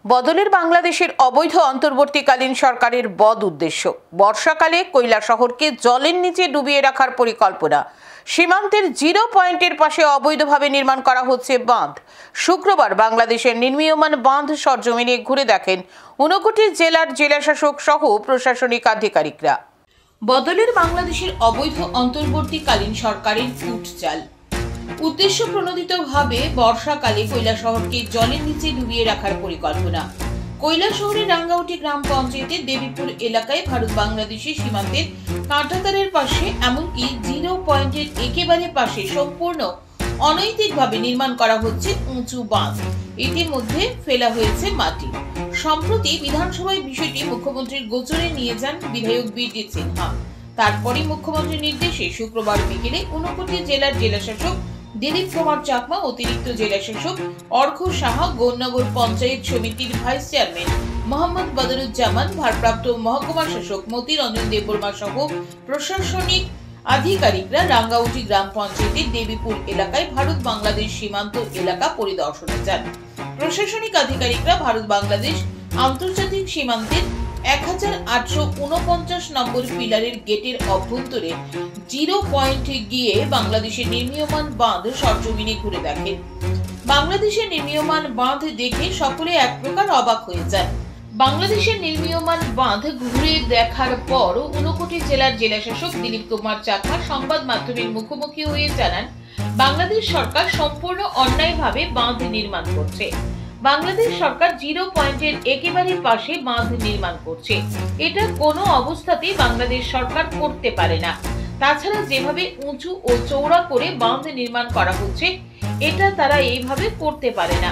বদলের বাংলাদেশের অবৈধ অন্তর্বর্তীকালীন সরকারের বদ উদ্দেশ্য। বর্ষাকালে কৈলাসহরকে জলের নিচে ডুবিয়ে রাখার পরিকল্পনা। সীমান্তের জিরো পয়েন্টের পাশে অবৈধভাবে নির্মাণ করা হচ্ছে বাঁধ। শুক্রবার বাংলাদেশের নির্মীয়মান বাঁধ সরজমিনে ঘুরে দেখেন 59 জেলার জেলাশাসক সহ প্রশাসনিক আধিকারিকরা। বদলের বাংলাদেশের অবৈধ অন্তর্বর্তীকালীন সরকারের কুটচাল। উদ্দেশ্য প্রণোদিতভাবে বর্ষাকালে কৈলাসহরকে জলের নিচে ডুবিয়ে রাখার পরিকল্পনা। কৈলাসহরের রাঙ্গাউটি গ্রাম পঞ্চায়েতের দেবীপুর এলাকায় ভারত বাংলাদেশের সীমান্তের কাঁটাতারের পাশে এমনকি জিরো পয়েন্টের একেবারে পাশে সম্পূর্ণ অনৈতিকভাবে নির্মাণ করা হচ্ছে উঁচু বাঁধ। ইতিমধ্যে ফেলা হয়েছে মাটি। সম্প্রতি বিধানসভায় বিষয়টি মুখ্যমন্ত্রীর গোচরে নিয়ে যান বিধায়ক বি.টি. সিনহা। তারপরে মুখ্যমন্ত্রীর নির্দেশে শুক্রবার বিকেলে 59 জেলার জেলাশাসক দিলীপ কুমার চাকমা, অতিরিক্ত জেলাশাসক অর্ঘ সাহা, গৌরনগর পঞ্চায়েত সমিতির ভাইস চেয়ারম্যান মোহাম্মদ বদরুজ্জামান, ভারপ্রাপ্ত মহকুমা শাসক মতি রঞ্জন দেববর্মা সহ প্রশাসনিক আধিকারিকরা রাঙ্গাউটি গ্রাম পঞ্চায়েতের দেবীপুর এলাকায় ভারত বাংলাদেশ সীমান্ত এলাকা পরিদর্শনে যান। প্রশাসনিক আধিকারিকরা ভারত বাংলাদেশ আন্তর্জাতিক সীমান্তের 1849 নম্বর পিলারের গেটের অভ্যন্তরে জিরো পয়েন্টে গিয়ে বাংলাদেশের নির্মীয়মান বাঁধ সরজমিনে ঘুরে দেখেন। বাংলাদেশের নির্মীয়মান বাঁধ দেখে সকলে এক প্রকার অবাক হয়ে যান। বাংলাদেশের নির্মীয়মান বাঁধ ঘুরে দেখার পর 59 জেলার জেলাশাসক দিলীপ কুমার চাকমা সংবাদ মাধ্যমের মুখোমুখি হয়ে জানান, বাংলাদেশ সরকার সম্পূর্ণ অন্যায়ভাবে বাঁধ নির্মাণ করছে। বাংলাদেশ সরকার জিরো পয়েন্টের একেবারে পাশে বাঁধ নির্মাণ করছে। এটা কোনো অবস্থাতেই বাংলাদেশ সরকার করতে পারে না। তাছাড়া যেভাবে উঁচু ও চওড়া করে বাঁধ নির্মাণ করা হচ্ছে, এটা তারা এইভাবে করতে পারে না।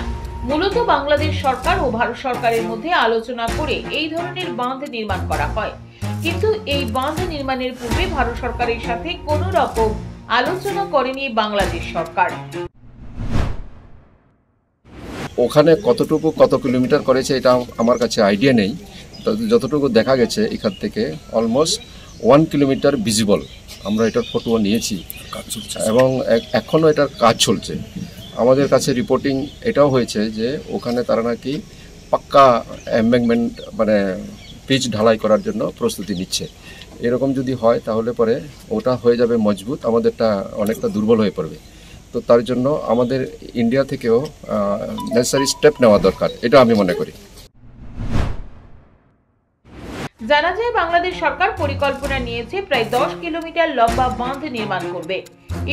মূলত বাংলাদেশ সরকার ও ভারত সরকারের মধ্যে আলোচনা করে এই ধরনের বাঁধ নির্মাণ করা হয়। কিন্তু এই বাঁধ নির্মাণের পূর্বে ভারত সরকারের সাথে কোনো রকম আলোচনা করেনি বাংলাদেশ সরকার। ওখানে কত কিলোমিটার করেছে এটা আমার কাছে আইডিয়া নেই। যতটুকু দেখা গেছে এখান থেকে অলমোস্ট 1 কিলোমিটার ভিজিবল। আমরা এটার ফটো নিয়েছি এবং এখনও এটার কাজ চলছে। আমাদের কাছে রিপোর্টিং এটাও হয়েছে যে ওখানে তারা নাকি পাক্কা এমব্যাঙ্কমেন্ট মানে পিচ ঢালাই করার জন্য প্রস্তুতি নিচ্ছে। এরকম যদি হয় তাহলে পরে ওটা হয়ে যাবে মজবুত, আমাদেরটা অনেকটা দুর্বল হয়ে পড়বে। তো তার জন্য আমাদের ইন্ডিয়া থেকেও নেসেসারি স্টেপ নেওয়া দরকার, এটা আমি মনে করি। জানা যায় বাংলাদেশ সরকার পরিকল্পনা নিয়েছে প্রায় 10 কিলোমিটার লম্বা বাঁধ নির্মাণ করবে।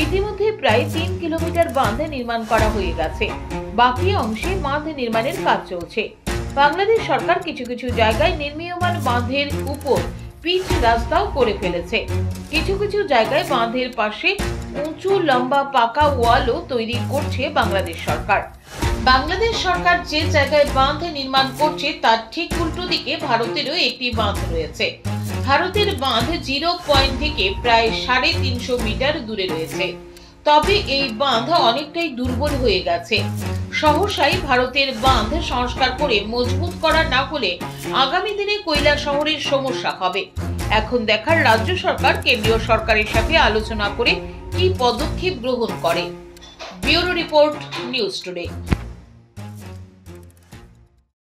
ইতিমধ্যে প্রায় 3 কিলোমিটার বাঁধ নির্মাণ করা হয়ে গেছে। বাকি অংশে বাঁধ নির্মাণের কাজ চলছে। বাংলাদেশ সরকার কিছু কিছু জায়গায় নির্মীয়মান বাঁধের উপর পিচ রাস্তাও করে ফেলেছে। কিছু কিছু জায়গায় বাঁধের পাশে উঁচু লম্বা পাকা ওয়ালও তৈরি করছে বাংলাদেশ সরকার। বাংলাদেশ সরকার যে জায়গায় বাঁধ নির্মাণ করছে তার ঠিক উল্টো দিকে ভারতেরও একটি বাঁধ রয়েছে। ভারতের বাঁধ জিরো পয়েন্ট থেকে প্রায় 350 মিটার দূরে রয়েছে। তবে এই বাঁধ অনেকটাই দুর্বল হয়ে গেছে। সহসাই ভারতের বাঁধ সংস্কার করে মজবুত করা না হলে আগামী দিনে কৈলাসহরের সমস্যা হবে। এখন দেখার রাজ্য সরকার কেন্দ্রীয় সরকারের সাথে আলোচনা করে কি পদক্ষেপ গ্রহণ করে। Bureau report, news today.